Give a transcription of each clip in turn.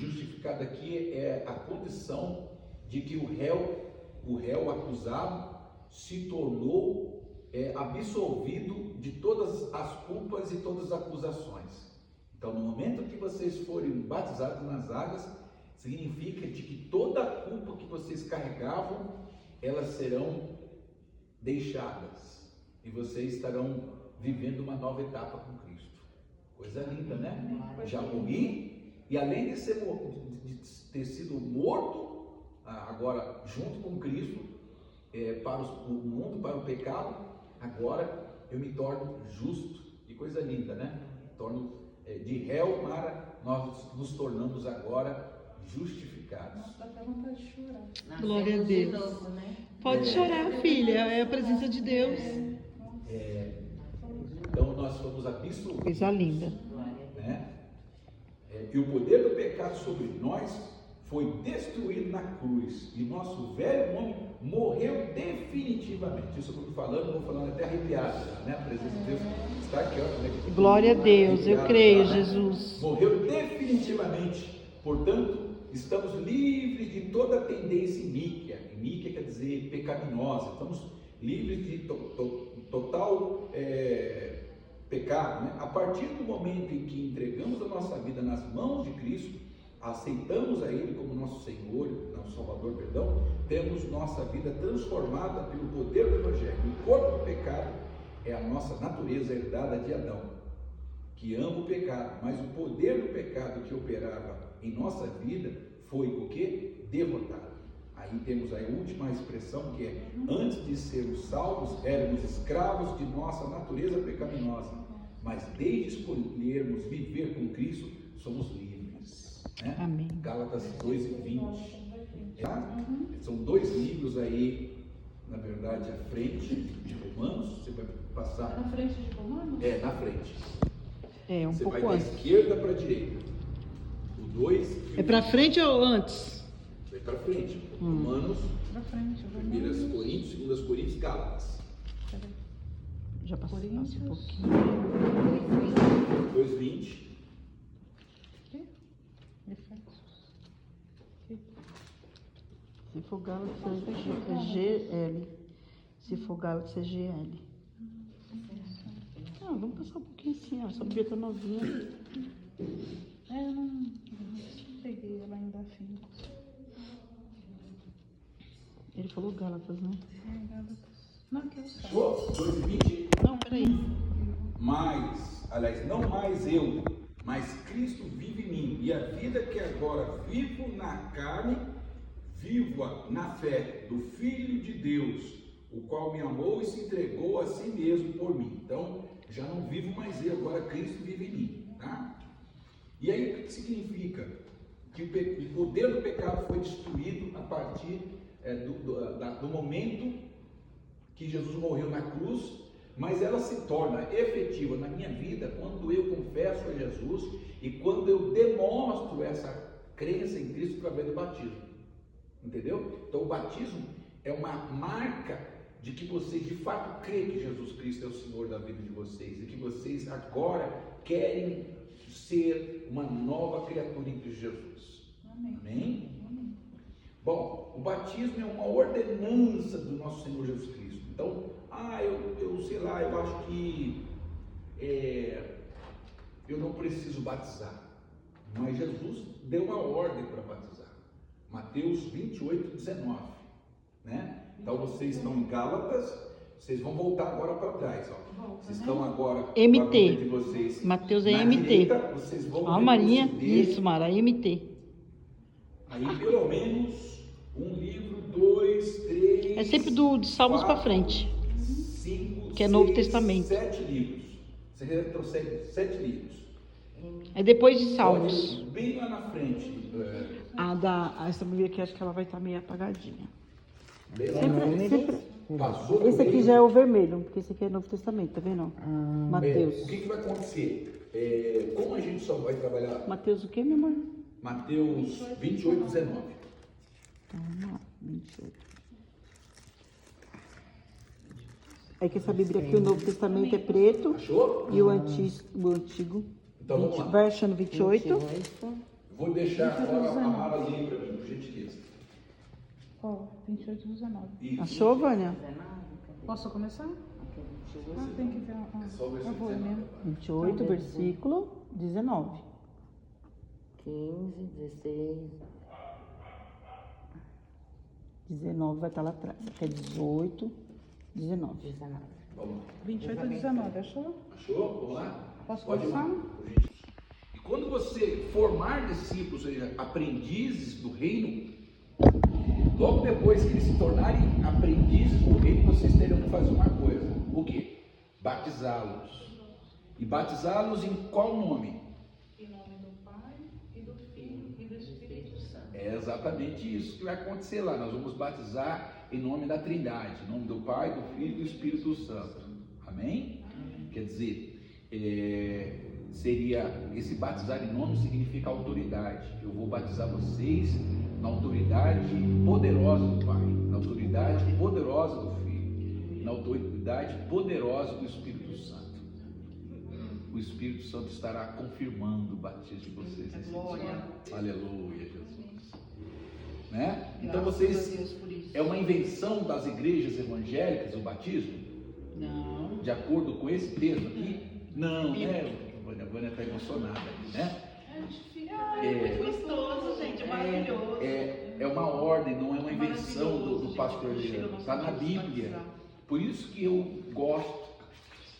justificado aqui é a condição de que o réu acusado, se tornou absolvido de todas as culpas e todas as acusações. Então, no momento que vocês forem batizados nas águas, significa de que toda a culpa que vocês carregavam, elas serão deixadas e vocês estarão vivendo uma nova etapa com Cristo. Coisa linda, né? Já morri e além de ter sido morto, agora junto com Cristo, para o mundo, para o pecado, agora eu me torno justo. Que coisa linda, né? Torno de réu para nós nos tornamos agora justificados. Dá até vontade de chorar. Glória a Deus. Novo, né? Pode chorar, filha, é a presença de Deus. Então nós fomos absolvidos. Coisa linda. Né? E o poder do pecado sobre nós foi destruído na cruz. E nosso velho homem morreu definitivamente. Isso que eu estou falando, vou falando até arrepiado, né? A presença de Deus está aqui, ó. Glória a Deus, eu creio, né? Jesus. Morreu definitivamente. Portanto, estamos livres de toda tendência iníqua. Iníqua quer dizer pecaminosa. Estamos livres de total pecado, né? A partir do momento em que entregamos a nossa vida nas mãos de Cristo, aceitamos a Ele como nosso Senhor, nosso Salvador, perdão, temos nossa vida transformada pelo poder do Evangelho. O corpo do pecado é a nossa natureza herdada de Adão, que ama o pecado, mas o poder do pecado que operava em nossa vida foi o que? Derrotado. Aí temos a última expressão que é: antes de sermos salvos, éramos escravos de nossa natureza pecaminosa, mas desde escolhermos viver com Cristo, somos livres. Né? Amém. Gálatas 2:20. São dois livros aí, na verdade, à frente de Romanos. Você vai passar. Na frente de Romanos? Na frente. Um Você pouco vai da antes. esquerda para a direita. O 2. É para frente ou antes? Vai para frente. Romanos, Pra frente. 1 Coríntios, 2 Coríntios, Gálatas. Já passou um pouquinho. 2:20. Se for Gálatas é GL. Se for Gálatas é GL. Vamos passar um pouquinho assim, ó. Essa Bíblia tá novinha. Eu não peguei ela ainda afim. Ele falou Gálatas, né? Não, que eu sei. 2:20. Não, peraí. Não mais eu, mas Cristo vive em mim. E a vida que agora vivo na carne, vivo-a na fé do Filho de Deus, o qual me amou e se entregou a si mesmo por mim. Então, já não vivo mais eu, agora Cristo vive em mim. Tá? E aí, o que significa? Que o poder do pecado foi destruído a partir do momento que Jesus morreu na cruz, mas ela se torna efetiva na minha vida quando eu confesso a Jesus e quando eu demonstro essa crença em Cristo através do batismo. Entendeu? Então o batismo é uma marca de que vocês de fato creem que Jesus Cristo é o Senhor da vida de vocês e que vocês agora querem ser uma nova criatura em Cristo Jesus. Amém. Amém? Bom, o batismo é uma ordenança do nosso Senhor Jesus Cristo. Então, eu sei lá, eu acho que eu não preciso batizar, mas Jesus deu uma ordem para batizar. Mateus 28:19, né? Então vocês estão em Gálatas, vocês vão voltar agora para trás, ó. Vocês estão agora MT. de vocês. Mateus é na MT. direita, vocês vão Marinha. retroceder. Isso, Mara, MT. Aí pelo menos um livro, 2, 3. É sempre de Salmos para frente. 5, que é Novo Testamento. 7 livros. Você retrocede 7 livros. É depois de Pode Salmos. ir bem lá na frente. Essa Bíblia aqui, acho que ela vai estar meio apagadinha. Bem lá na frente. Passou Esse aqui já é o vermelho, porque esse aqui é Novo Testamento, tá vendo? Mateus. O que vai acontecer? Como a gente só vai trabalhar Mateus o quê, meu amor? Mateus 28:19. Vamos lá, 28. É que essa Bíblia aqui, o Novo Testamento é preto Achou? e o Antigo, Então vamos lá. vai achando 28. Vou deixar 28, agora a 19. Mara ler para mim, por gentileza. Ó, 28 e 19. Isso. Achou, Vânia? Posso começar? Ah, tem que ver. Ah, Só o eu vou versículo mesmo. 28, versículo 19. 15, 16. 19 vai estar lá atrás. Aqui é 18, 19. 19. Vamos lá. 28 e 19, achou? Achou? Vamos lá? Posso Pode ir lá, começar? por gentileza. E quando você formar discípulos, ou seja, aprendizes do reino, logo depois que eles se tornarem aprendizes do reino, vocês terão que fazer uma coisa. O quê? Batizá-los. E batizá-los em qual nome? Em nome do Pai, e do Filho, e do Espírito Santo. É exatamente isso que vai acontecer lá. Nós vamos batizar em nome da Trindade, em nome do Pai, do Filho e do Espírito Santo. Amém? Quer dizer, seria esse batizar em nome significa autoridade. Eu vou batizar vocês na autoridade poderosa do Pai, na autoridade poderosa do Filho, na autoridade poderosa do Espírito Santo. O Espírito Santo estará confirmando o batismo de vocês nesse dia. Aleluia, Jesus. Né? Então vocês, é uma invenção das igrejas evangélicas o batismo? Não. De acordo com esse texto aqui? Não, né? A Vânia está emocionada, né? É gostoso, gente, é maravilhoso. É uma ordem, não é uma invenção do pastor Leandro. Está na Bíblia. Por isso que eu gosto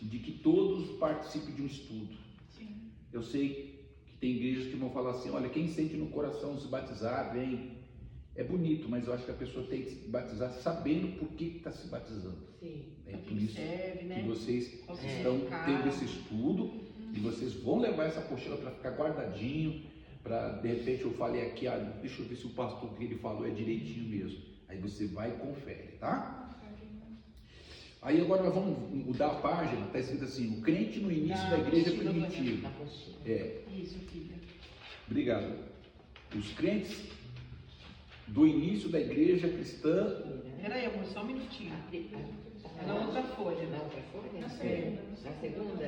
de que todos participem de um estudo. Eu sei que tem igrejas que vão falar assim, olha, quem sente no coração se batizar, vem. É bonito, mas eu acho que a pessoa tem que se batizar sabendo por que está se batizando. Sim. É por isso serve, né? que vocês estão significado. tendo esse estudo e vocês vão levar essa apostila para ficar guardadinho, para de repente eu falei aqui, deixa eu ver se o pastor que ele falou é direitinho mesmo. Aí você vai e confere, tá? Aí agora nós vamos mudar a página, está escrito assim, o crente no início da igreja primitiva. Isso, filha. Obrigado. Os crentes do início da igreja cristã. Peraí, amor, só um minutinho. Na outra folha. Na outra folha? Na segunda. Na segunda?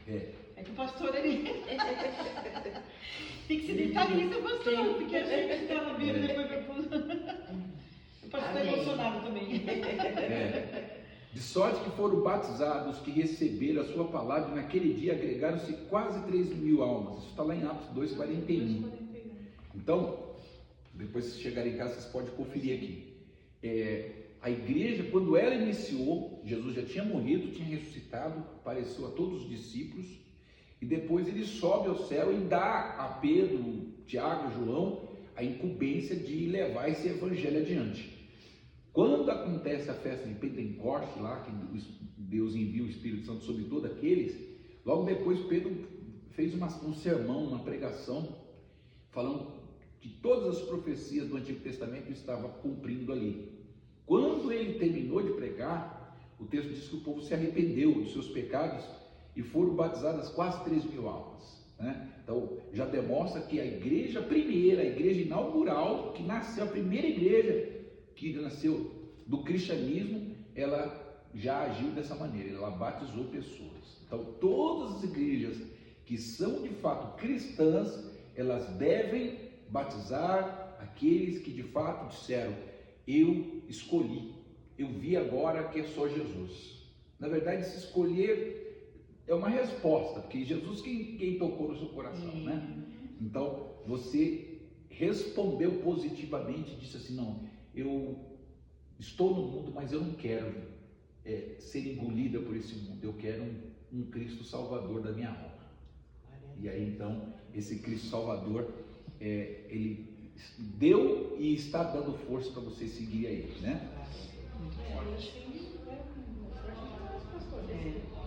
É que o pastor, ele tem que se deitar nisso, pastor, porque a gente está na Bíblia e depois vai pro... O pastor está emocionado também. De sorte que foram batizados que receberam a sua palavra, e naquele dia agregaram-se quase 3.000 almas. Isso está lá em Atos 2:41. Então, depois se chegarem em casa, vocês podem conferir aqui. A igreja, quando ela iniciou, Jesus já tinha morrido, tinha ressuscitado, apareceu a todos os discípulos, e depois ele sobe ao céu e dá a Pedro, Tiago, João, a incumbência de levar esse evangelho adiante. Quando acontece a festa de Pentecostes, lá que Deus envia o Espírito Santo sobre todos aqueles, logo depois Pedro fez um sermão, uma pregação, falando que todas as profecias do Antigo Testamento estavam cumprindo ali. Quando ele terminou de pregar, o texto diz que o povo se arrependeu dos seus pecados e foram batizadas quase 3.000 almas. Né? Então já demonstra que a igreja primeira, a igreja inaugural, que nasceu, a primeira igreja que nasceu do cristianismo, ela já agiu dessa maneira, ela batizou pessoas. Então todas as igrejas que são de fato cristãs, elas devem batizar aqueles que de fato disseram, eu escolhi, eu vi agora que é só Jesus. Na verdade, se escolher é uma resposta, porque Jesus quem tocou no seu coração, né? Então, você respondeu positivamente, disse assim, não, eu estou no mundo, mas eu não quero ser engolida por esse mundo, eu quero um Cristo Salvador da minha alma. E aí então, esse Cristo Salvador, ele deu e está dando força para você seguir a ele, né?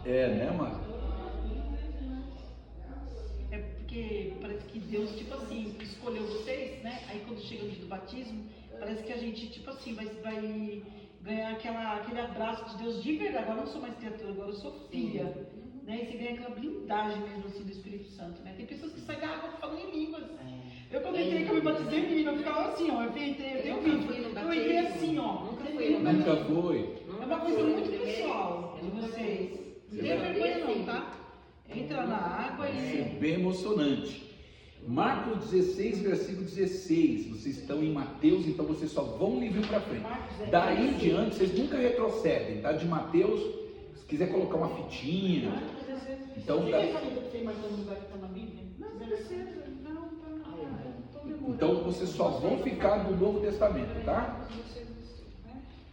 Né, Mara? É porque parece que Deus, tipo assim, escolheu vocês, né? Aí quando chega no dia do batismo, parece que a gente, tipo assim, vai ganhar aquele abraço de Deus de verdade. Agora eu não sou mais criatura, agora eu sou filha. Né? E você ganha aquela blindagem mesmo assim do Espírito Santo, né? Tem pessoas que saem da água falando em línguas. Eu quando entrei, que eu me batizei, menina, eu ficava assim, ó. Eu entrei assim, ó. Nunca foi. É uma coisa muito pessoal de vocês. Não tem vergonha não, tá? Entra na água e... É bem emocionante. Marcos 16, versículo 16. Vocês estão em Mateus, então vocês só vão um livro para frente. Daí em diante, vocês nunca retrocedem, tá? De Mateus, se quiser colocar uma fitinha. Então, então vocês só vão ficar no Novo Testamento, tá?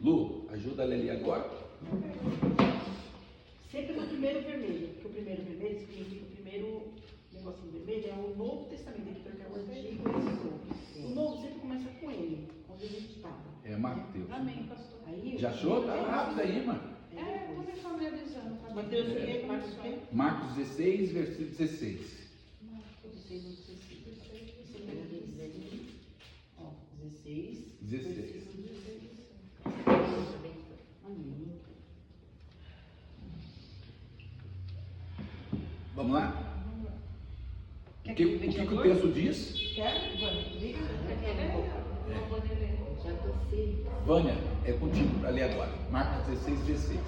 Lu, ajuda a Leli agora. Sempre no primeiro vermelho, porque o primeiro vermelho significa o primeiro negocinho vermelho é o Novo Testamento, porque é o Antigo e o Novo. O Novo sempre começa com ele, onde a gente estava. É Mateus. Amém, pastor. Aí, Já achou? Tá rápido aí, mano. Tô me familiarizando. Tá? Mateus o quê? Marcos o quê? Marcos 16, versículo 16. 16, 16. Você pega 16. Ó, 16. 16. Amém. Vamos lá? Quer O que o texto diz? Quer? Vamos, liga. Já tô sim. Vânia, é contigo para ler agora. Marcos 16, 16.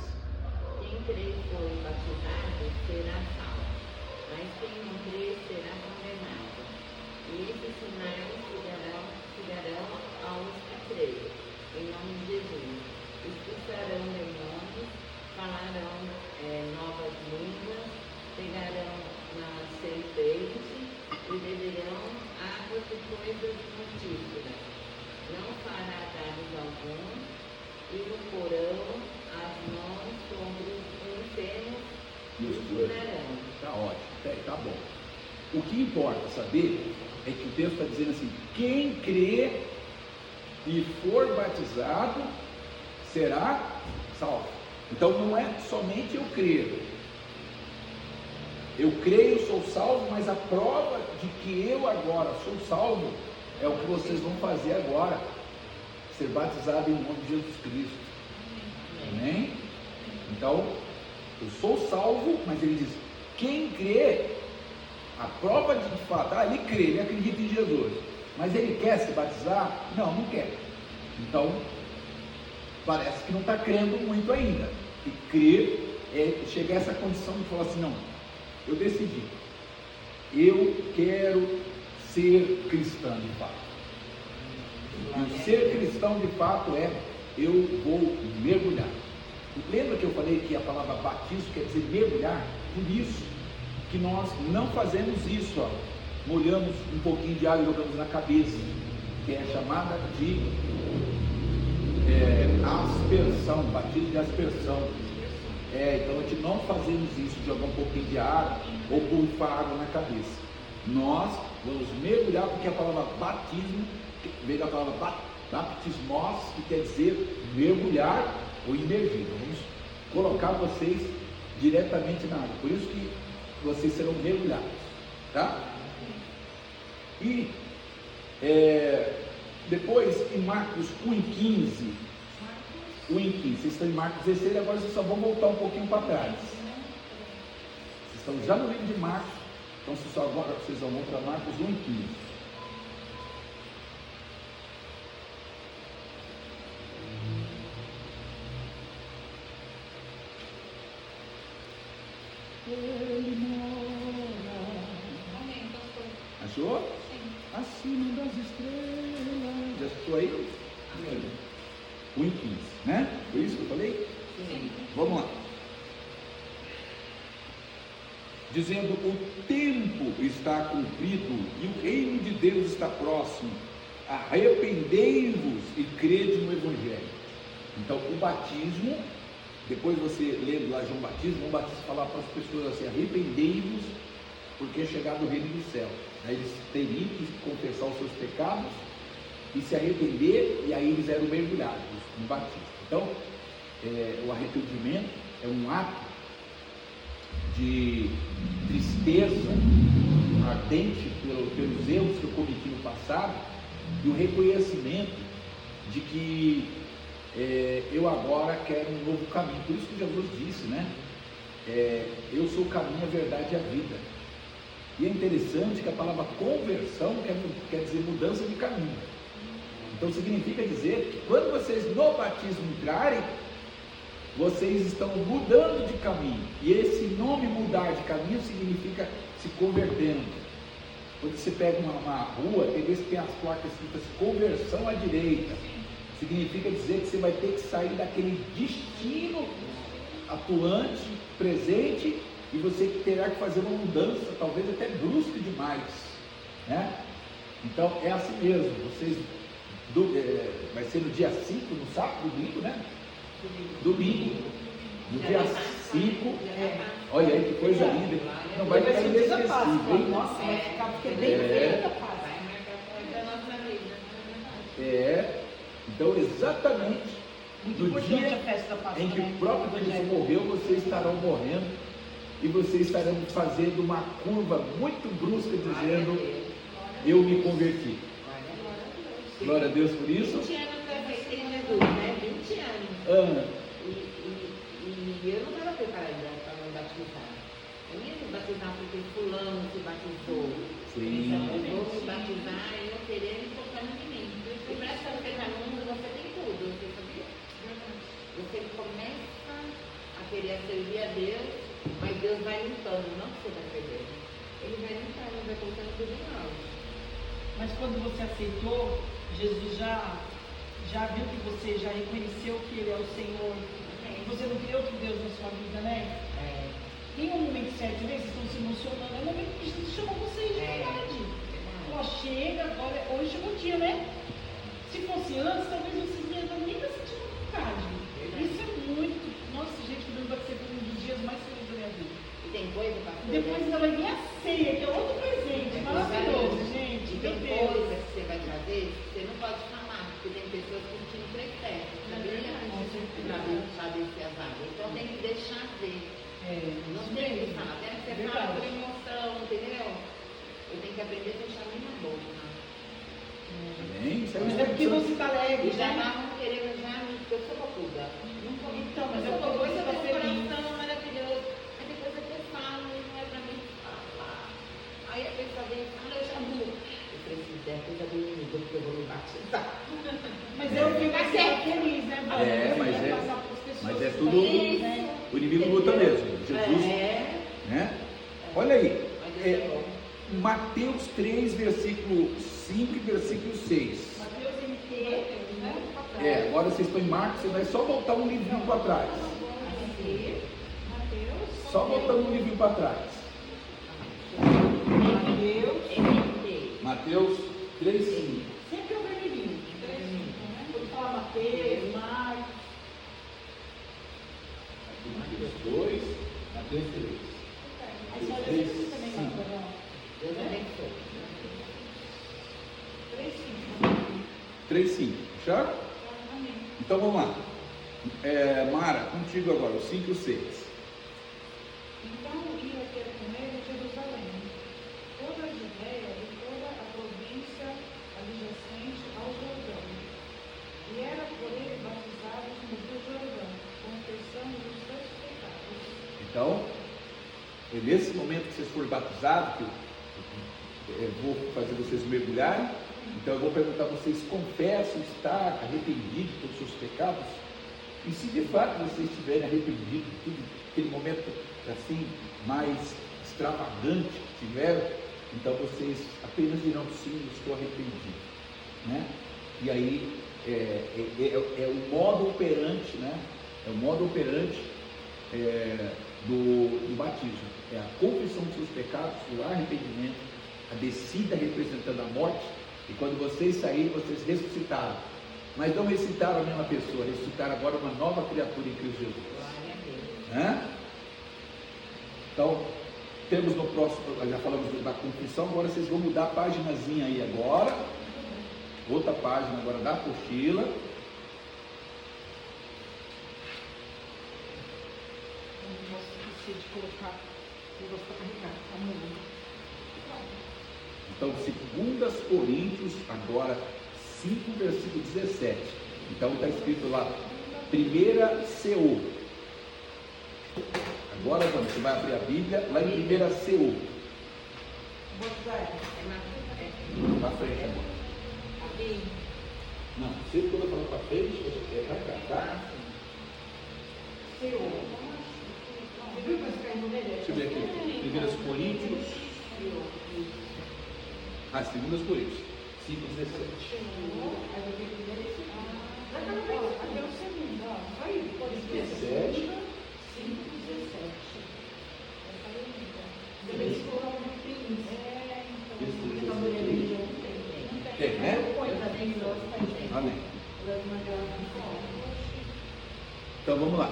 Quem crê e for batizado será salvo, mas quem não crê será condenado. E esses sinais chegarão aos que creem, em nome de Jesus. Expulsarão demônios, falarão novas línguas, pegarão nas serpentes e beberão água de coisas mortíferas. Não fará danos algum e não porão as mãos sobre os enfermos e os curarão. Tá ótimo, tá bom. O que importa saber é que o texto está dizendo assim: quem crê e for batizado será salvo. Então não é somente eu crer. Eu creio, sou salvo, mas a prova de que eu agora sou salvo é o que vocês vão fazer agora: ser batizado em nome de Jesus Cristo. Amém? Então, eu sou salvo, mas ele diz: quem crê, a prova de fato, ele crê, ele acredita em Jesus, mas ele quer se batizar? Não, não quer. Então, parece que não está crendo muito ainda. E crer é chegar a essa condição de falar assim: não, eu decidi, eu quero ser cristão de fato. E o ser cristão de fato é: eu vou mergulhar. Lembra que eu falei que a palavra batismo quer dizer mergulhar? Por isso que nós não fazemos isso, ó. Molhamos um pouquinho de água e jogamos na cabeça, que é chamada de aspersão, batismo de aspersão. Então a gente não fazemos isso, de jogar um pouquinho de água ou pulpar água na cabeça. Nós vamos mergulhar, porque a palavra batismo veio da palavra baptismos, que quer dizer mergulhar ou imergir. Vamos colocar vocês diretamente na água, por isso que vocês serão mergulhados, tá? E depois em Marcos 1:15, vocês estão em Marcos 16, agora vocês só vão voltar um pouquinho para trás. Vocês estão já no livro de Marcos, então vocês vão para Marcos 1:15. Ele mora. Amém, pastor. Achou? Sim. Acima das estrelas. Já estou aí? Amém. 1:15, né? Foi isso que eu falei? Sim. Vamos lá. Dizendo: o tempo está cumprido e o reino de Deus está próximo. Arrependei-vos e crede no Evangelho. Então, o batismo, depois você lendo lá João Batista falar para as pessoas assim: arrependei-vos, porque é chegado o reino do céu. Aí eles teriam que confessar os seus pecados e se arrepender, e aí eles eram mergulhados no batismo. Então, o arrependimento é um ato de tristeza ardente pelos erros que eu cometi no passado, e o reconhecimento de que eu agora quero um novo caminho. Por isso que Jesus disse, né? Eu sou o caminho, a verdade e a vida. E é interessante que a palavra conversão quer dizer mudança de caminho. Então significa dizer que quando vocês no batismo entrarem, vocês estão mudando de caminho. E esse nome mudar de caminho significa se convertendo. Quando você pega uma rua, tem vezes que tem as placas escritas conversão à direita. Significa dizer que você vai ter que sair daquele destino atuante, presente, e você terá que fazer uma mudança, talvez até brusca demais, né? Então é assim mesmo. Vocês vai ser no dia 5, no sábado, domingo, né? Domingo. No dia 5, olha aí que coisa linda. Não vai ficar inesquecível, hein? Nossa, vai ficar porque é bem feita a Páscoa. Vai marcar a nossa vida. É, então exatamente Muito no importante dia a festa da Páscoa, em que né? o próprio Cristo morreu, vocês estarão morrendo e vocês estarão fazendo uma curva muito brusca dizendo: eu me converti. Glória a Deus por isso. 20 anos eu aceitei Jesus, né? 20 anos. E eu não estava preparada para me batizar. Eu não ia me batizar porque fulano se batizou. Sim. Então eu vou me batizar e não querer me focar em mim. Porque para chegar no mundo você tem tudo, você sabia? Você começa a querer servir a Deus, mas Deus vai limpando, não que você vai perder. Ele vai limpando, vai colocando tudo em ordem. Mas quando você aceitou, Jesus já viu que você já reconheceu que Ele é o Senhor. E você não queria outro Deus na sua vida, né? Tem um momento certo, né? Vocês estão se emocionando. É o momento que Jesus chamou vocês de verdade. Falou, chega, agora, hoje chegou o dia, né? Se fosse antes, talvez vocês nem estar sentindo vontade. Isso é muito. Nossa, gente, o Deus vai ser um dos dias mais felizes da minha vida. E tem coisa para fazer. Depois ainda vai vir a ceia, que é outro presente. Maravilhoso, gente. E Meu tem Deus. coisas que você vai trazer, você não pode chamar, porque tem pessoas que te emprestam, sabia? Para descer as águas. Então tem que deixar ver. Não tem que falar, deve ser fala por emoção, entendeu? Eu tenho que aprender a deixar a minha boca. Amém? Isso Mas é porque você está leve, E já né? estavam querendo já me, porque eu sou bocuda. Então, mas é Eu sou porque bocuda, você está eu feliz. tenho um coração maravilhoso. Aí depois a pessoa fala, e não é para mim falar. Aí a pessoa vem e fala, eu já vou. Eu preciso é coisa do inimigo, porque eu vou me batizar. Mas é o que vai ser feliz, né, Bruno? É, Você mas vai é- passar pras pessoas mas é que tudo- estão aí, né? O inimigo luta mesmo. Jesus, É. né? Olha aí, Mas Deus é bom. Mateus 3, versículo 5 e versículo 6. Mateus MT, né? Agora vocês estão em Marcos, você vai só voltar um livrinho para trás. Só voltar um livrinho para trás. Mateus. Mateus 3, 5. Sempre é o vermelhinho. Quando fala Mateus, Marcos. Mateus 2, Mateus 3. Aí só olha assim também, né, Bruno? Deus abençoe. 3, 5. Fecharam? Então vamos lá. Mara, contigo agora, o 5 e o 6. Então ia ter com ele Jerusalém, toda a Judéia e toda a província adjacente ao Jordão. E era por ele batizados no rio Jordão, confessando os seus pecados. Então, é nesse momento que vocês forem batizados, que eu vou fazer vocês mergulharem, então eu vou perguntar a vocês: confessam estar arrependidos dos seus pecados? E se de fato vocês estiverem arrependidos de tudo, aquele momento assim, mais extravagante que tiveram, então vocês apenas dirão: sim, eu estou arrependido, né? E aí é o modo operante, né? É o modo operante do batismo. É a confissão dos seus pecados, o arrependimento, a descida representando a morte. E quando vocês saírem, vocês ressuscitaram. Mas não ressuscitaram a mesma pessoa, ressuscitaram agora uma nova criatura em Cristo Jesus. Glória a Deus. Né? Então, temos no próximo, já falamos da confissão, agora vocês vão mudar a paginazinha aí agora. Outra página agora da apostila. Eu não posso esquecer de colocar o negócio para carregar. Tá mundo. Então, 2 Coríntios, agora 5, versículo 17. Então está escrito lá, 1 CO. Agora, você vai abrir a Bíblia lá em 1 CO. Para frente agora. Aqui. Não, sempre quando eu falo para frente, é para cá, tá? Deixa eu ver aqui. 1 Coríntios. Ah, 2 Coríntios 5:17. Aqui é o segundo, ó. Aí, pode ser. 17. 5:17. Tem, né? Amém. Então vamos lá.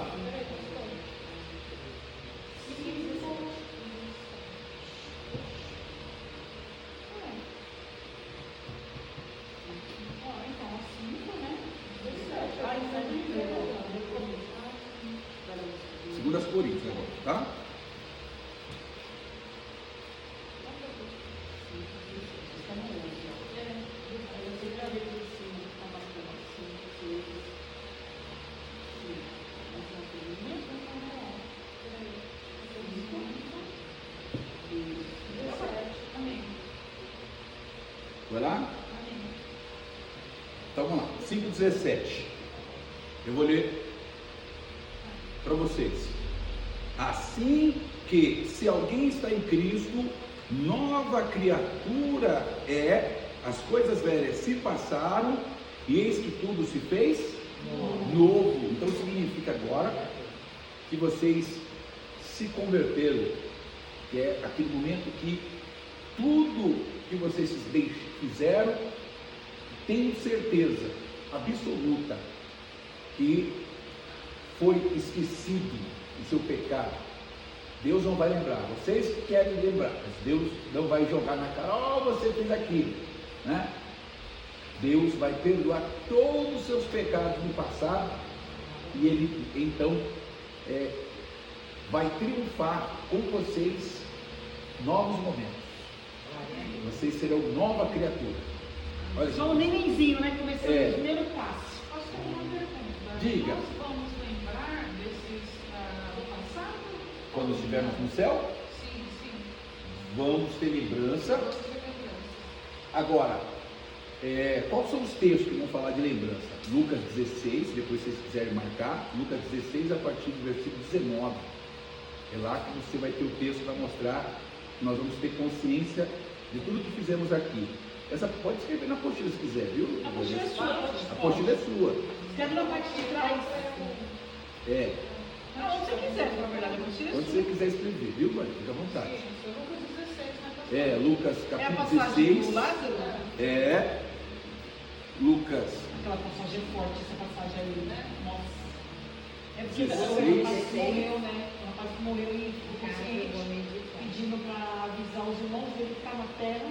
Segundo Coríntios agora, tá? Vai lá? Então vamos lá. 5:17. Eu vou ler para vocês. Assim que, se alguém está em Cristo, nova criatura é, as coisas velhas se passaram, e eis que tudo se fez novo. Então significa agora que vocês se converteram, que é aquele momento que tudo que vocês fizeram, tenho certeza absoluta que foi esquecido o seu pecado. Deus não vai lembrar, vocês querem lembrar, mas Deus não vai jogar na cara, você fez aquilo, né? Deus vai perdoar todos os seus pecados no passado, e Ele então vai triunfar com vocês novos momentos. Vocês serão nova criatura. Olha Só um nenenzinho, né? Começando o primeiro passo. Posso ter uma pergunta? Diga. Nós vamos lembrar desses do passado? Quando estivermos no céu, Sim, sim. vamos ter lembrança. Vamos ter lembrança. Agora, quais são os textos que vão falar de lembrança? Lucas 16, depois vocês quiserem marcar, Lucas 16 a partir do versículo 19. É lá que você vai ter o texto para mostrar que nós vamos ter consciência de tudo que fizemos aqui. Essa pode escrever na apostila se quiser, viu? A apostila é sua. A apostila é sua. Escreve na parte de trás. Não, onde você quiser, na verdade, a apostila é Onde sua. você quiser escrever, viu, Maria? Fica à vontade. Sim, isso é Lucas 16, né? Lucas É a capítulo passagem 16. do Lázaro? Lucas. Aquela passagem é forte, essa passagem aí, né? Nossa. É porque o 16. rapaz que morreu, né? O rapaz que morreu e ficou consciente, pedindo para avisar os irmãos dele que estavam na terra,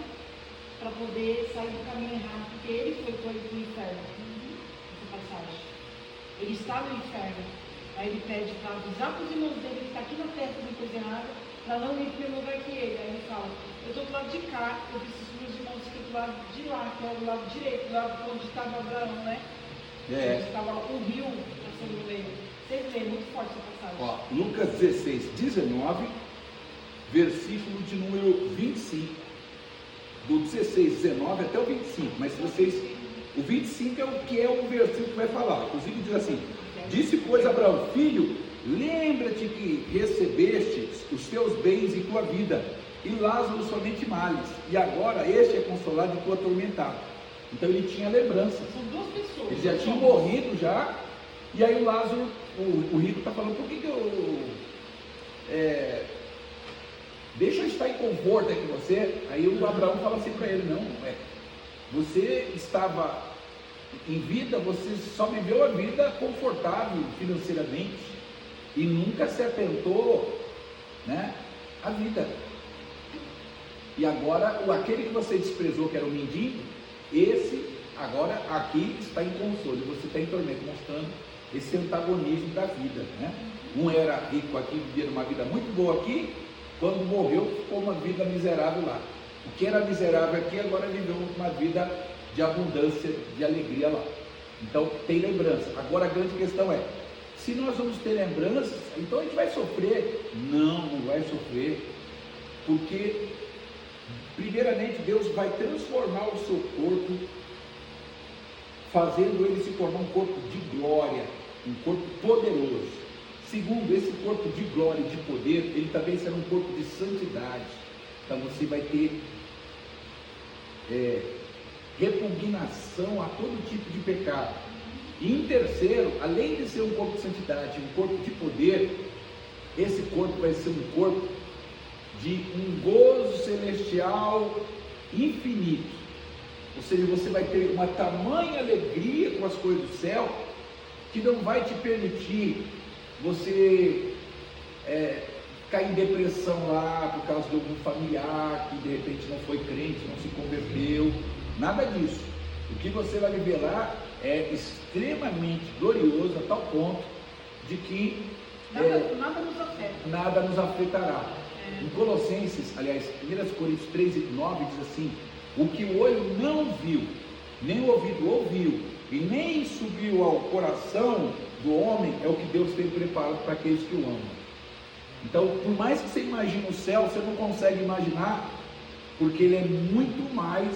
para poder sair do caminho errado, porque ele foi para o inferno. Essa passagem. Ele está no inferno. Aí ele pede para avisar para os irmãos dele que está aqui na terra fazendo coisa errada, para não ir para o mesmo lugar que ele. Aí ele fala, eu estou do lado de cá, eu preciso que meus irmãos fiquem do lado de lá, que é do lado direito, do lado onde estava Abraão, né? Onde estava o rio passando no meio. Vocês veem, muito forte essa passagem. Ó, Lucas 16, 19, versículo de número 25. Do 16, 19 até o 25. Mas se vocês. O 25 é o que é o versículo que vai falar. Inclusive diz assim: disse, pois, Abraão, filho, lembra-te que recebeste os teus bens e tua vida, e Lázaro somente males, e agora este é consolado e tu atormentado. Então ele tinha lembrança. São duas pessoas. Ele já tinha morrido já. E aí o Lázaro, o rico, está falando, por que eu deixa eu estar em conforto aqui com você. Aí o Abraão fala assim para ele, não, você estava em vida, você só viveu a vida confortável financeiramente e nunca se atentou, né, à vida. E agora, aquele que você desprezou, que era o mendigo, esse agora aqui está em consolo, você está em tormento, mostrando esse antagonismo da vida, né? Um era rico aqui, vivia uma vida muito boa aqui, quando morreu ficou uma vida miserável lá. O que era miserável aqui agora viveu uma vida de abundância, de alegria lá. Então tem lembrança. Agora a grande questão é, se nós vamos ter lembranças, então a gente vai sofrer? Não, não vai sofrer, porque primeiramente Deus vai transformar o seu corpo, fazendo ele se tornar um corpo de glória, um corpo poderoso. Segundo, esse corpo de glória e de poder, ele também será um corpo de santidade. Então você vai ter repugnação a todo tipo de pecado. E em terceiro, além de ser um corpo de santidade, um corpo de poder, esse corpo vai ser um corpo de um gozo celestial infinito. Ou seja, você vai ter uma tamanha alegria com as coisas do céu, que não vai te permitir você cair em depressão lá por causa de algum familiar que de repente não foi crente, não se converteu, nada disso. O que você vai viver lá é extremamente glorioso a tal ponto de que Nada nos afeta. nada nos afetará. Em Colossenses, aliás, 1 Coríntios 3:9 diz assim: o que o olho não viu, nem o ouvido ouviu, e nem subiu ao coração do homem, é o que Deus tem preparado para aqueles que o amam. Então, por mais que você imagine o céu, você não consegue imaginar, porque ele é muito mais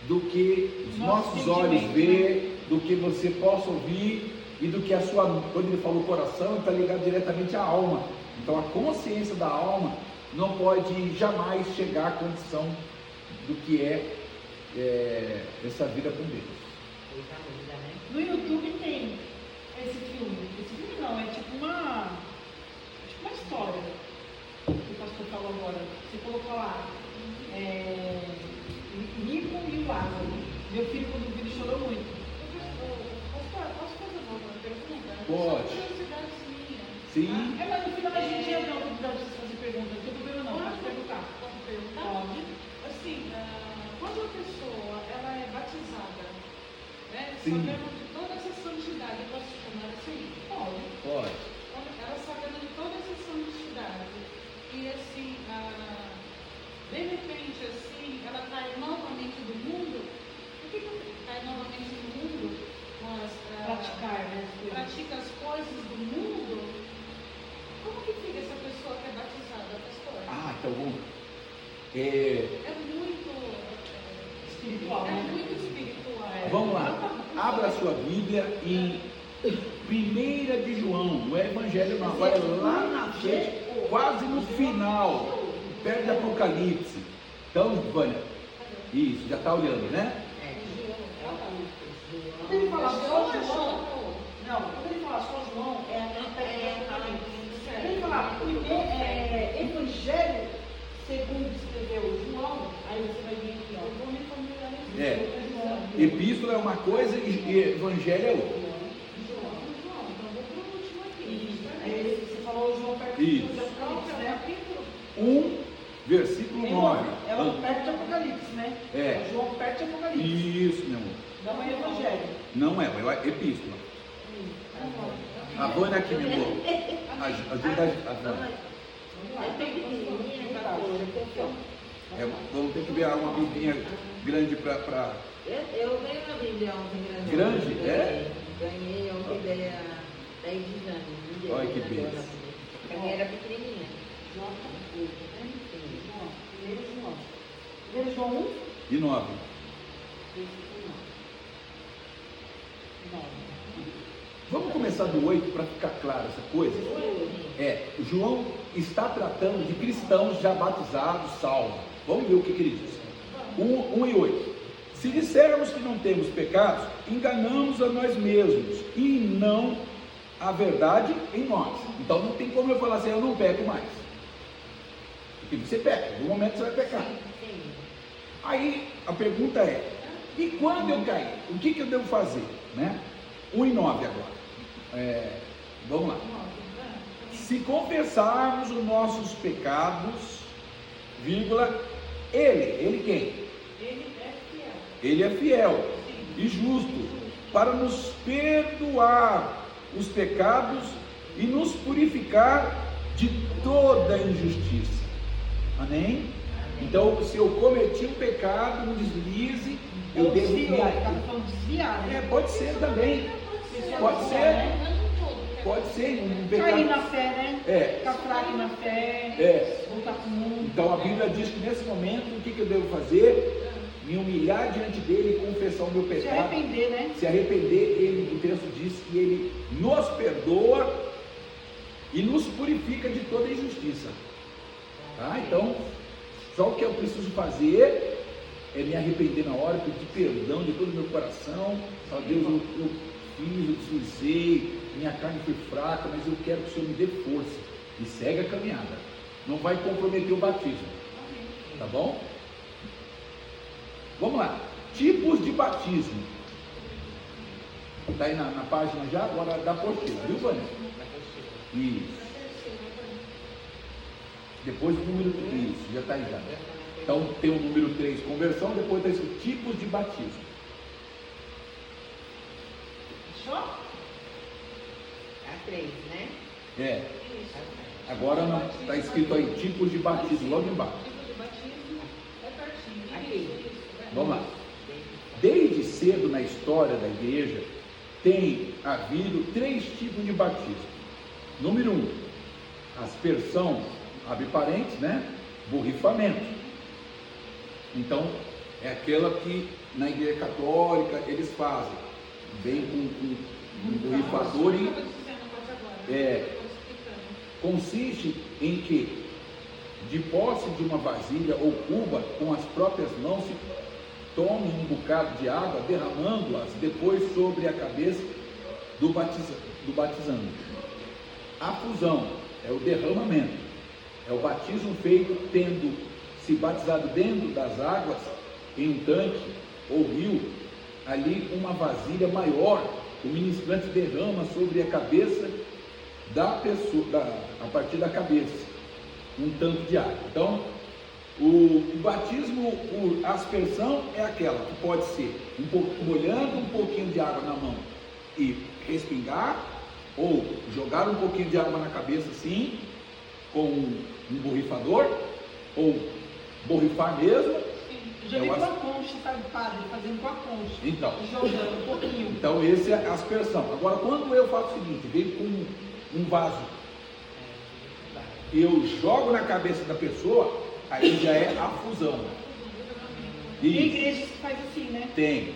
do que os nossos olhos vê, do que você possa ouvir, e do que a sua, quando ele falou coração, está ligado diretamente à alma. Então a consciência da alma não pode jamais chegar à condição do que é essa vida com Deus. No YouTube tem esse filme não, é tipo uma história que o pastor falou agora. Você colocou lá, Nico e o Lázaro. Meu filho, quando viu, ele chorou muito. Posso fazer uma pergunta? Pode. Só curiosidade minha. Sim. Mas no final a gente ia ter a oportunidade de fazer perguntas. Não tem problema não, pode perguntar. Posso perguntar? Pode. Assim, quando a pessoa ela é batizada, né, Sim. sabendo de toda essa santidade, eu posso chamar assim? Pode. Pode. Ela sabendo de toda essa santidade, e assim, de repente, assim, ela cai novamente do mundo. Por que cai novamente do mundo? Praticar, né? Pratica as coisas do mundo. Como que fica essa pessoa que é batizada, pastor? Então vamos. É muito Espiritual, é né? muito espiritual. Vamos lá. Abra a sua Bíblia em 1 de João, não é Evangelho não, agora é lá na frente, quase no final, perto de Apocalipse. Então, Vânia, isso, já está olhando, né? Quando ele fala só João, não, quando ele fala só João, é a Apocalipse. Quando ele fala Evangelho segundo escreveu João, aí você vai ver aqui, ó. Eu vou me familiarizar. Epístola é uma coisa e Evangelho é outra. Você falou João perto Isso. de Apocalipse, né? 1, versículo 9. É o perto de Apocalipse, né? É. João perto de Apocalipse. Isso, meu amor. Não é Evangelho. Não é epístola. A Vânia aqui, meu amor. Ajuda a Vânia. Vamos ter que ver uma biblinha grande para. Eu ganhei uma Bíblia ontem Grande? É? Ganhei ontem da Edisane. Olha que beleza. A minha era pequenininha. Primeiro João 1? E 9. Vamos começar do 8 para ficar claro essa coisa? João está tratando de cristãos já batizados, salvos. Vamos ver o que ele diz. 1 e 8. Se dissermos que não temos pecados, enganamos a nós mesmos e não a verdade em nós. Então não tem como eu falar assim, eu não peco mais. Porque você peca, no momento você vai pecar. Aí a pergunta é, e quando eu cair, o que eu devo fazer? 1 e 9 agora. Vamos lá. Se confessarmos os nossos pecados, vírgula, ele quem? Ele é fiel e justo para nos perdoar os pecados e nos purificar de toda injustiça. Amém? Então, se eu cometi um pecado, um deslize, eu devo desviar. Pode ser também. Pode ser. Pode ser um pecado. Cair na fé, né? Ficar fraco na fé. Voltar para o mundo. Então a Bíblia diz que nesse momento o que eu devo fazer? Me humilhar diante dele e confessar o meu pecado. Se arrepender, né? Se arrepender, o texto diz que ele nos perdoa e nos purifica de toda injustiça. Tá? Então, só o que eu preciso fazer é me arrepender na hora, pedir perdão de todo o meu coração. Ó Deus, eu fiz, eu deslizei, minha carne foi fraca, mas eu quero que o Senhor me dê força. E segue a caminhada. Não vai comprometer o batismo. Tá bom? Vamos lá. Tipos de batismo. Está aí na página já? Agora da apostila, viu, Vânia? Isso. Depois do número 3, isso, já está aí já. Então tem o número 3, conversão, depois está escrito tipos de batismo. Fechou? A 3, né? É. Agora está escrito aí, tipos de batismo, logo embaixo. Tipo de batismo é pertinho. Aqui. Vamos lá. Desde cedo na história da igreja, tem havido 3 tipos de batismo. Número 1, aspersão, abre parênteses, né? Borrifamento. Então, é aquela que na igreja católica eles fazem, bem com um borrifador e consiste em que, de posse de uma vasilha ou cuba, com as próprias mãos se tome um bocado de água, derramando-as depois sobre a cabeça do batizando. A fusão é o derramamento, é o batismo feito tendo se batizado dentro das águas, em um tanque ou rio, ali uma vasilha maior, o ministrante derrama sobre a cabeça da pessoa, a partir da cabeça, um tanto de água. Então, o batismo por aspersão é aquela que pode ser molhando um pouquinho de água na mão e respingar, ou jogar um pouquinho de água na cabeça assim, com um borrifador, ou borrifar mesmo. Já vi com a concha, sabe, padre, fazendo com a concha. Então, jogando um pouquinho. então esse é a aspersão. Agora, quando eu faço o seguinte, venho com um vaso, eu jogo na cabeça da pessoa, aí já é a fusão. Tem igrejas que faz assim, né? Tem.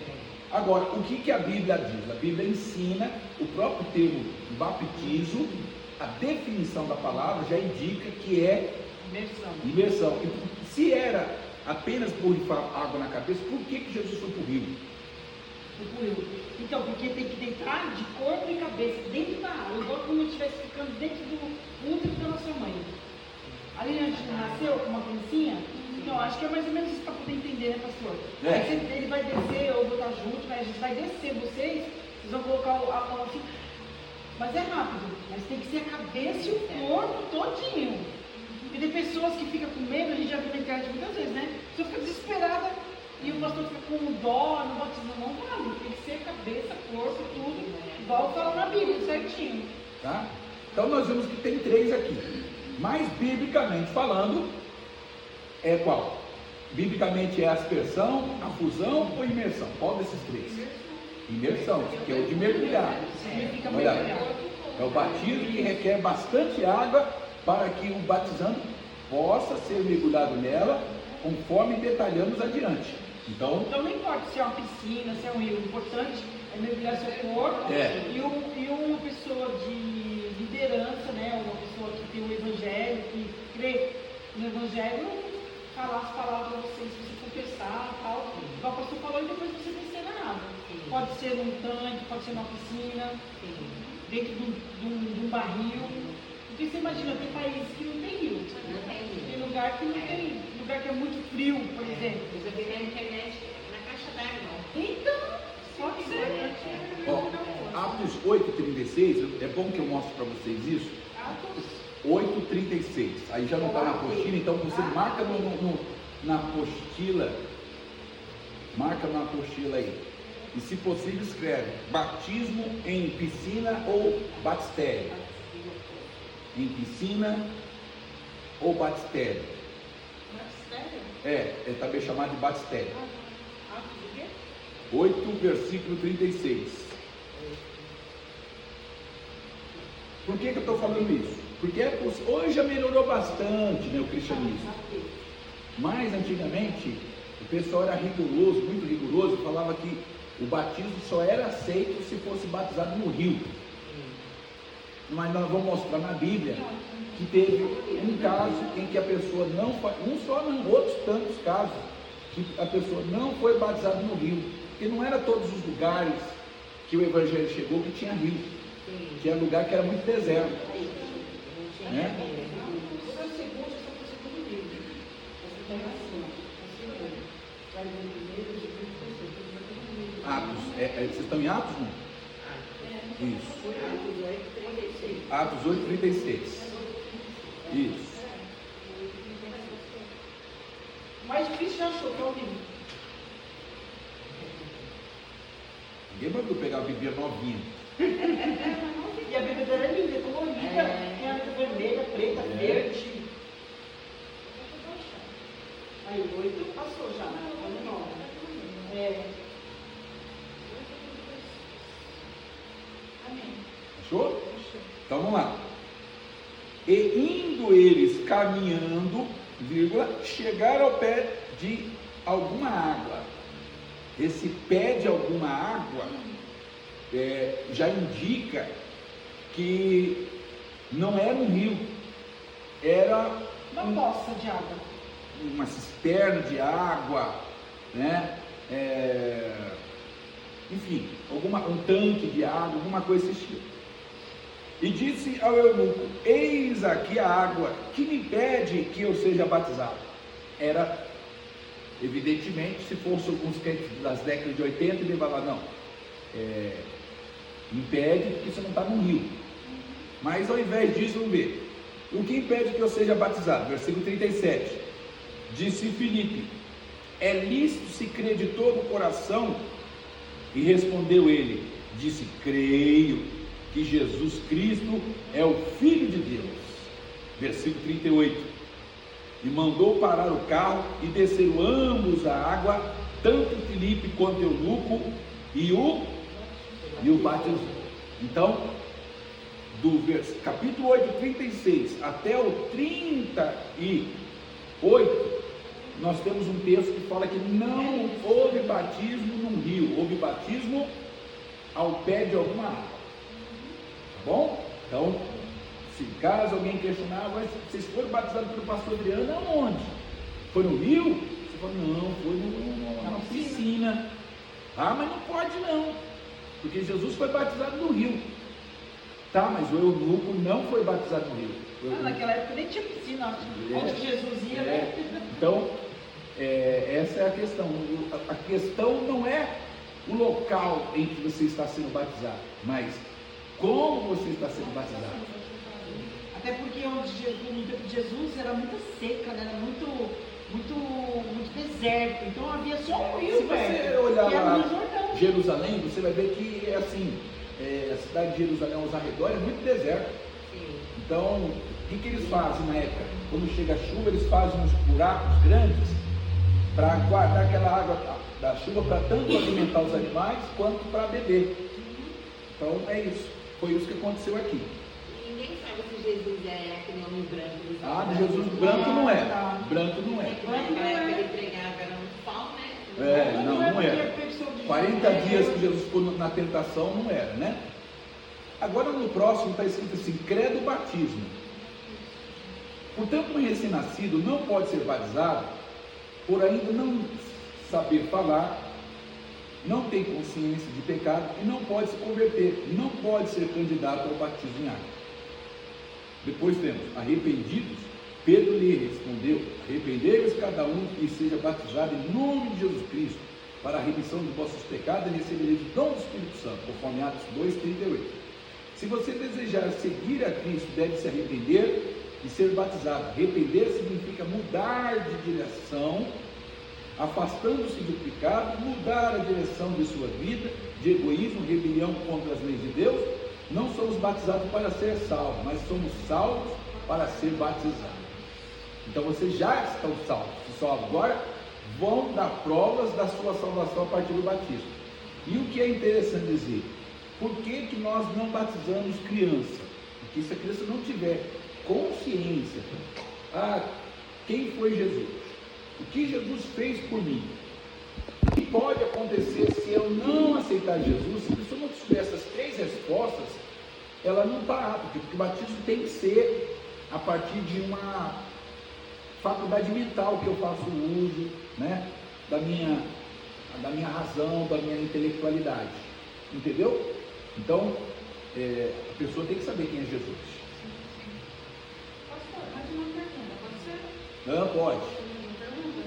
Agora, o que a Bíblia diz? A Bíblia ensina, o próprio termo batismo, a definição da palavra já indica que é imersão. E se era apenas borrifar água na cabeça, por que Jesus foi para o rio? Então, porque tem que deitar de corpo e cabeça dentro da água, igual como se estivesse ficando dentro do útero da nossa mãe. Ali antes de nasceu com uma criancinha, então acho que é mais ou menos isso para poder entender, né, pastor? É. Aí ele vai descer, ou vou estar junto, mas a gente vai descer vocês vão colocar a mão assim. Mas é rápido, mas tem que ser a cabeça e o corpo todinho. E tem pessoas que ficam com medo, a gente já viu na internet muitas vezes, né? A pessoa fica desesperada e o pastor fica com dó, não batismo, não vale. Tem que ser cabeça, corpo, tudo, igual fala na Bíblia, certinho. Tá? Então nós vemos que tem 3 aqui. Mas biblicamente falando, é qual? Biblicamente é a aspersão, a fusão ou imersão? Qual desses 3? Imersão, que é o de mergulhar. Significa Olha, mergulhar. é o batismo que requer bastante água para que o batizando possa ser mergulhado nela, conforme detalhamos adiante. Então não importa se é uma piscina, se é um rio, o importante é mergulhar seu corpo. E uma pessoa de liderança, né, uma pessoa que tem o evangelho, que crê no evangelho, falar as palavras para vocês, se você confessar e tal. Igual o pastor falou, e depois você descer na água. Pode ser num tanque, pode ser numa piscina, dentro de um barril. Porque você imagina, tem países que não tem rio. Tem lugar que não tem, lugar que é muito frio, por exemplo. Eu vi na internet, na caixa d'água. Então, pode ser. Ó, Atos 8,36, é bom que eu mostre para vocês isso. Atos 8,36. Aí já não está na apostila, então você marca na apostila. Marca na apostila aí. E se possível escreve batismo em piscina ou batistério. Em piscina ou batistério. É também chamado de batistério. 8, versículo 36. Por que eu estou falando isso? Porque hoje já melhorou bastante, né, o cristianismo. Mas antigamente o pessoal era rigoroso, muito rigoroso, falava que o batismo só era aceito se fosse batizado no rio. Mas nós vamos mostrar na Bíblia que teve um caso em que a pessoa não, outros tantos casos, que a pessoa não foi batizada no rio, porque não era todos os lugares que o Evangelho chegou que tinha rio. Sim. Tinha lugar que era muito deserto. Não tinha Né? família. O segundo, essa foi o segundo livro. Essa tem assim, o segundo. Vai ver o primeiro, o segundo, o terceiro. Atos, vocês estão em Atos, não? Isso. Atos 8, 36. Atos 8:36. Isso. Mais difícil já achou que é o livro. Ninguém mandou pegar a Bíblia novinha. E a Bíblia dela é linda, é colorida, tem a letra vermelha, preta, verde. Aí o 8 passou já, olha o 9. Amém. Achou? Então vamos lá. E indo eles caminhando, vírgula, chegaram ao pé de alguma água. Esse pé de alguma água já indica que não era um rio, era Uma poça de água. uma cisterna de água, né? Enfim, um tanque de água, alguma coisa desse tipo. E disse ao eunuco: eis aqui a água, que me impede que eu seja batizado? Era, evidentemente, se fosse alguns crentes das décadas de 80, ele vai falar: não, impede porque você não está no rio. Mas ao invés disso, vamos ver. O que impede que eu seja batizado? Versículo 37. Disse Filipe: é lícito se crer de todo o coração? E respondeu ele, disse: creio que Jesus Cristo é o Filho de Deus. Versículo 38. E mandou parar o carro e desceram ambos a água, tanto Filipe quanto eunuco, e o batizou. Então, do capítulo 8, 36 até o 38, nós temos um texto que fala que não houve batismo num rio, houve batismo ao pé de alguma água. Tá bom? Então, se caso alguém questionar: mas vocês foram batizados pelo pastor Adriano aonde? Foi no rio? Você fala: não, foi numa piscina. Ah, mas não pode não, porque Jesus foi batizado no rio. Tá, mas o eunuco não foi batizado no rio. Naquela época nem tinha piscina, onde Jesus ia, né? Então, essa é a questão. A questão não é o local em que você está sendo batizado, mas como você está sendo batizado. Até porque no tempo de Jesus era muito seca, né? Era muito deserto. Então havia só um rio, Se você olhar e era lá no Jordão. Jerusalém, você vai ver que é assim, a cidade de Jerusalém aos arredores é muito deserto. Sim. Então, o que eles fazem na época? Quando chega a chuva, eles fazem uns buracos grandes para guardar aquela água da chuva, para tanto alimentar os animais quanto para beber. Então é isso, foi isso que aconteceu aqui. E ninguém sabe se Jesus é aquele homem branco. Ah, Jesus branco não é, branco não é. Naquela época ele pregava, era um sol, né? Não era. 40 dias que Jesus ficou na tentação, não era, né? Agora no próximo está escrito assim: credo batismo. Portanto, um recém-nascido não pode ser batizado por ainda não saber falar, não tem consciência de pecado e não pode se converter, não pode ser candidato ao batismo em água. Depois temos arrependidos. Pedro lhe respondeu: arrependei-vos cada um e seja batizado em nome de Jesus Cristo para a remissão dos vossos pecados e recebereis o dom do Espírito Santo, conforme Atos 2:38. Se você desejar seguir a Cristo, deve se arrepender e ser batizado. Arrepender significa mudar de direção, afastando-se do pecado, mudar a direção de sua vida, de egoísmo, rebelião contra as leis de Deus. Não somos batizados para ser salvos, mas somos salvos para ser batizados. Então vocês já estão salvos, só agora vão dar provas da sua salvação a partir do batismo. E o que é interessante dizer, por que nós não batizamos criança? Porque se a criança não tiver consciência, quem foi Jesus? O que Jesus fez por mim? O que pode acontecer se eu não aceitar Jesus? Se a pessoa não tiver essas 3 respostas, ela não está apta, porque o batismo tem que ser a partir de uma faculdade mental que eu faço uso, né? da minha razão, da minha intelectualidade. Entendeu? Então, a pessoa tem que saber quem é Jesus. Pastor, mais uma pergunta, pode ser? Não, pode. Uma pergunta?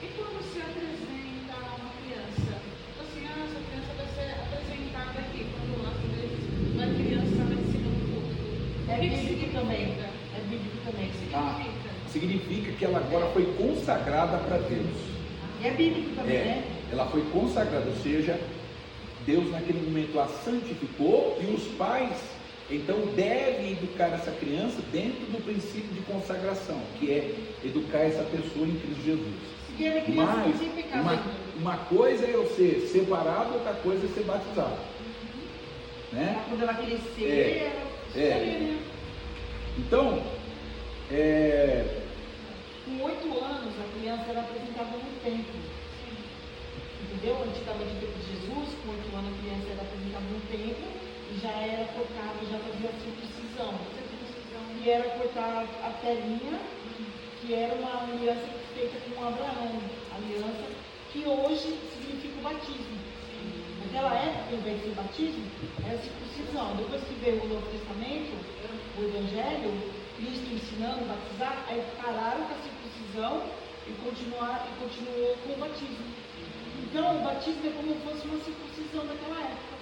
E quando se apresenta uma criança? Assim, essa criança vai ser apresentada aqui, quando às vezes a criança está em cima do corpo. É O que bíblico também. significa? É bíblico também. O que Ah, significa? significa que ela agora foi consagrada para Deus. E é bíblico também, né? Ela foi consagrada, ou seja, Deus naquele momento a santificou e os pais então devem educar essa criança dentro do princípio de consagração, que é educar essa pessoa em Cristo Jesus. Se ela é criança, Mas sem pecado ainda. uma coisa é eu ser separado, outra coisa é ser batizado. Né? Quando ela crescer, ela... Então, Com 8 anos, a criança era apresentada no templo. Entendeu? Antigamente, no tempo de Jesus, com 8 anos, a criança era apresentada no templo e já era cortada, já fazia a circuncisão. E era cortar a telinha, que era uma aliança feita com Abraão, aliança que hoje significa o batismo. Naquela época, ao invés de ser batismo, era circuncisão. Depois que veio o Novo Testamento, o Evangelho, Cristo ensinando a batizar, aí pararam com a circuncisão e continuou com o batismo. Então, o batismo é como se fosse uma circuncisão daquela época.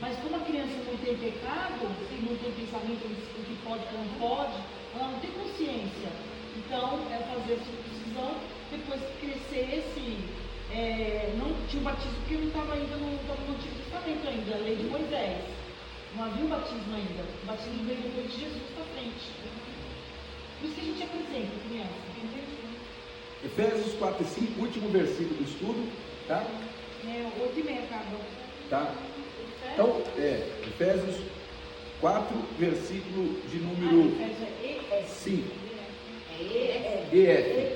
Mas como a criança não tem pecado, não tem pensamento do que pode e não pode, ela não tem consciência. Então, é fazer a circuncisão, depois que crescesse, não tinha o batismo porque não estava ainda no Antigo Testamento ainda, a lei de Moisés. Não havia o batismo ainda. O batismo veio depois de Jesus para frente. Por isso que a gente apresenta a criança. Efésios 4 e 5, último versículo do estudo, tá? 8h30 acaba. Tá? Então, Efésios 4, versículo de número 5. EF.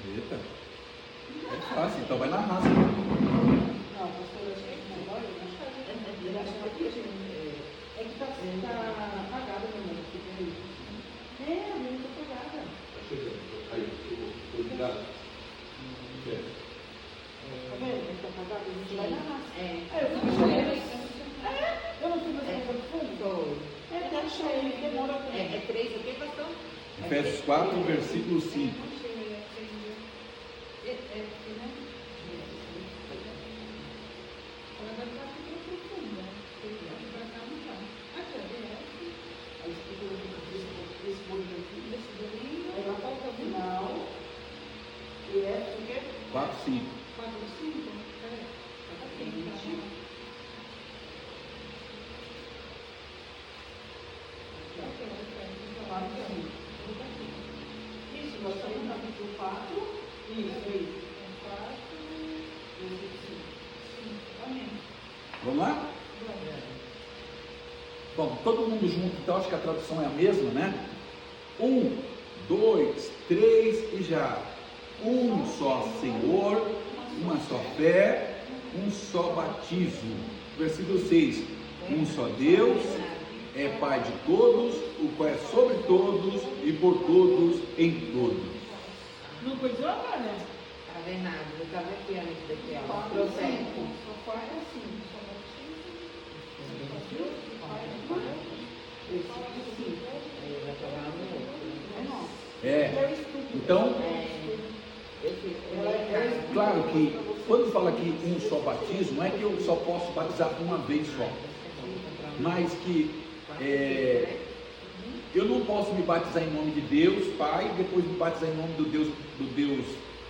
Eita. É fácil, então vai na raça. Não, pastor, acho que é melhor. Eu acho que é que está apagada a minha fica aí. A minha está apagada. Aí, cuidado. Tá vendo? Está apagada, a gente vai na raça. É. Eu fui cheia. Eu não fui mais para o fundo? Até cheio, demora a É 3 o quê, pastor? Efésios 4, versículo 5. Aí vai para o final. E é o quê? 4, 5. Isso, nós estamos no capítulo 4. Isso. Vamos lá? Bom, todo mundo junto, então acho que a tradução é a mesma, né? 1, 2, 3 e já. Um só Senhor, uma só fé, um só batismo. Versículo 6. Um só Deus, é Pai de todos, o qual é sobre todos e por todos em todos. Não coisou, olha? Estava errado, eu estava aqui antes daqui, ó. Processo. Só faz assim. Aí vai falar no outro. Então, Eu fiz também. claro que quando fala aqui um só batismo, não é que eu só posso batizar uma vez só, mas que eu não posso me batizar em nome de Deus Pai, depois me batizar em nome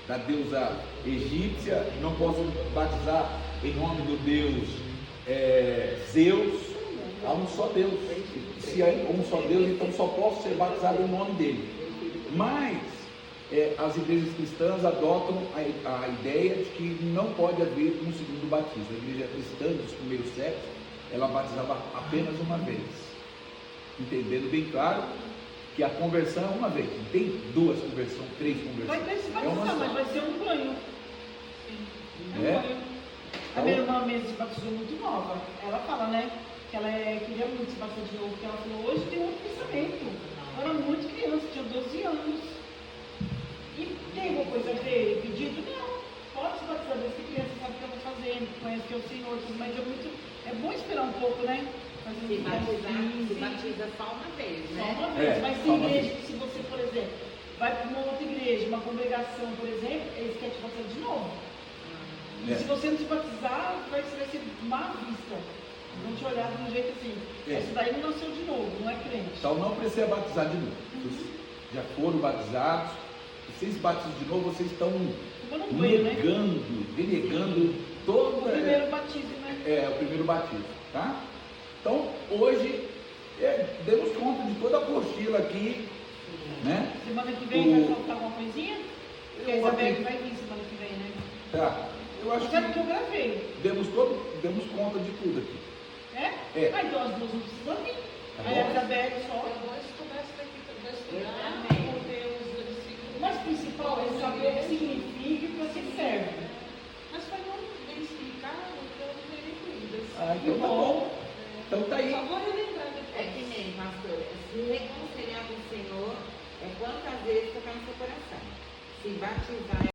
da deusa egípcia, não posso me batizar em nome do Deus Zeus. Há um só Deus. Se há um só Deus, então só posso ser batizado em nome dele. Mas as igrejas cristãs adotam a ideia de que não pode haver um segundo batismo. A igreja cristã dos primeiros séculos, ela batizava apenas uma vez, entendendo bem claro que a conversão é uma vez, não tem duas conversões, três Vai conversões. ter se É uma batizar, mas só. vai ser um banho. É um É? banho. A minha irmã mesmo se batizou muito nova. Ela fala, né? Que ela queria muito se batizar de novo, porque ela falou, hoje tem outro pensamento. Eu era muito criança, tinha 12 anos. E tem alguma coisa a ver? Pedido? Não. Pode se batizar, desde que criança sabe o que ela está fazendo, conhece que é o Senhor, tudo, mas é bom esperar um pouco, né? Fazer Se um batizar, se sim. batiza só uma vez, Só né? uma vez, É, mas só tem uma igreja vez. que se você, por exemplo, vai para uma outra igreja, uma congregação, por exemplo, eles querem te batizar de novo. E É. se você não se batizar, vai ser má vista. Vão te olhar de um jeito assim. É. Esse daí não nasceu de novo, não é crente. Então não precisa batizar de novo. Vocês já foram batizados, vocês batizam de novo, vocês estão Tomando um banho, né? denegando toda. O primeiro batismo, né? É, o primeiro batismo, tá? Então, hoje, demos conta de toda a apostila aqui, né? Semana que vem vai faltar alguma coisinha? Porque a Eu Isabel acredito. vai vir semana que vem, né? Tá? Eu acho Sabe que que eu gravei. demos conta de tudo aqui. É? É. Ah, então as duas não precisam vir. Tá Aí a bom. Isabel só. Eu vou estudar isso daqui para Eu estudar, também. poder os versículos. O mais principal é saber o que significa e para que serve. Mas foi muito bem explicado que eu não tenho dúvidas. Ah, então tá bom. Então tá aí. Só vou relembrar É depois. que nem, pastor, se reconciliar com o Senhor é quantas vezes tocar no seu coração. Se batizar